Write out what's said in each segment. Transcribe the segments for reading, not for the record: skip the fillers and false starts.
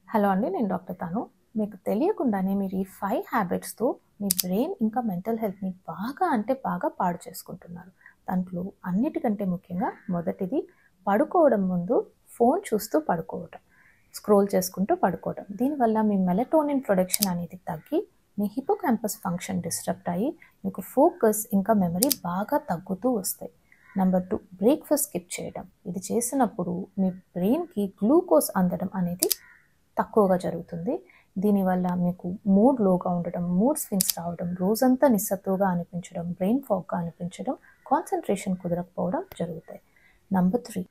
Hello అండి, నేను doctor తాను. మీకు తెలియకుండానే మీరు ఈ 5 హ్యాబిట్స్‌తో మీ బ్రెయిన్ ఇంకా మెంటల్ హెల్త్‌ని బాగా పాడు చేసుకుంటున్నారు. దాంట్లో అన్నిటికంటే ముఖ్యంగా మొదటిది పడుకోవడం ముందు ఫోన్ చూస్తూ పడుకోవటం. స్క్రోల్ చేసుకుంటూ పడుకోవటం. దీనివల్ల మీ మెలటోనిన్ ప్రొడక్షన్ అనేది తగ్గి, మీ హిప్పోకాంపస్ ఫంక్షన్ డిస్టర్బ్ అయ్యి, మీకు ఫోకస్ ఇంకా మెమరీ బాగా తగ్గుతూ వస్తాయి. నెంబర్ 2, బ్రేక్‌ఫాస్ట్ స్కిప్ చేయడం. ఇది చేసినప్పుడు మీ బ్రెయిన్‌కి గ్లూకోజ్ అందడం అనేది తక్కువగా జరుగుతుంది. దీనివల్ల మీకు మూడ్ లోగా ఉండడం, మూడ్ స్వింగ్స్ రావడం, రోజంతా నిస్సత్తువగా అనిపించడం, బ్రెయిన్ ఫాగ్‌గా అనిపించడం, కాన్సంట్రేషన్ కుదరకపోవడం జరుగుతాయి. నంబర్ 3,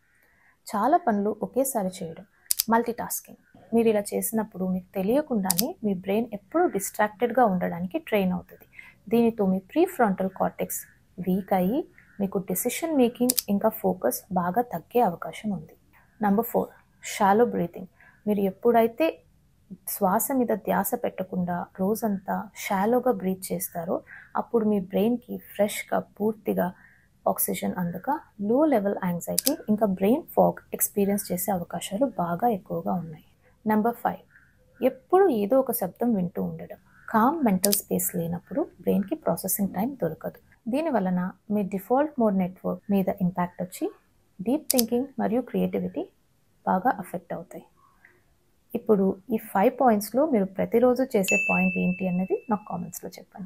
చాలా పనులు ఒకేసారి చేయడం, మల్టీటాస్కింగ్. మీరు ఇలా చేసినప్పుడు మీకు తెలియకుండానే మీ బ్రెయిన్ ఎప్పుడూ డిస్ట్రాక్టెడ్‌గా ఉండడానికి ట్రైన్ అవుతుంది. దీనితో మీ ప్రీఫ్రంటల్ కార్టెక్స్ వీక్ అయ్యి మీకు డెసిషన్ మేకింగ్ ఇంకా ఫోకస్ బాగా తగ్గే అవకాశం ఉంది. Number 4, shallow breathing. మీరు ఎప్పుడైతే శ్వాస మీద ధ్యాస పెట్టకుండా రోజంతా షాలోగా బ్రీత్ చేస్తారో అప్పుడు మీ బ్రెయిన్కి ఫ్రెష్గా పూర్తిగా ఆక్సిజన్ అందక లో లెవెల్ యాంగ్జైటీ ఇంకా బ్రెయిన్ ఫాగ్ ఎక్స్పీరియన్స్ చేసే అవకాశాలు బాగా ఎక్కువగా ఉన్నాయి. నెంబర్ 5, ఎప్పుడు ఏదో ఒక శబ్దం వింటూ ఉండడం. కామ్ మెంటల్ స్పేస్ లేనప్పుడు బ్రెయిన్కి ప్రాసెసింగ్ టైం దొరకదు. దీనివలన మీ డిఫాల్ట్ మోడ్ నెట్వర్క్ మీద ఇంపాక్ట్ వచ్చి డీప్ థింకింగ్ మరియు క్రియేటివిటీ బాగా అఫెక్ట్ అవుతాయి. ఇప్పుడు ఈ 5 పాయింట్స్లో మీరు ప్రతిరోజు చేసే పాయింట్ ఏంటి అన్నది నాకు కామెంట్స్లో చెప్పండి.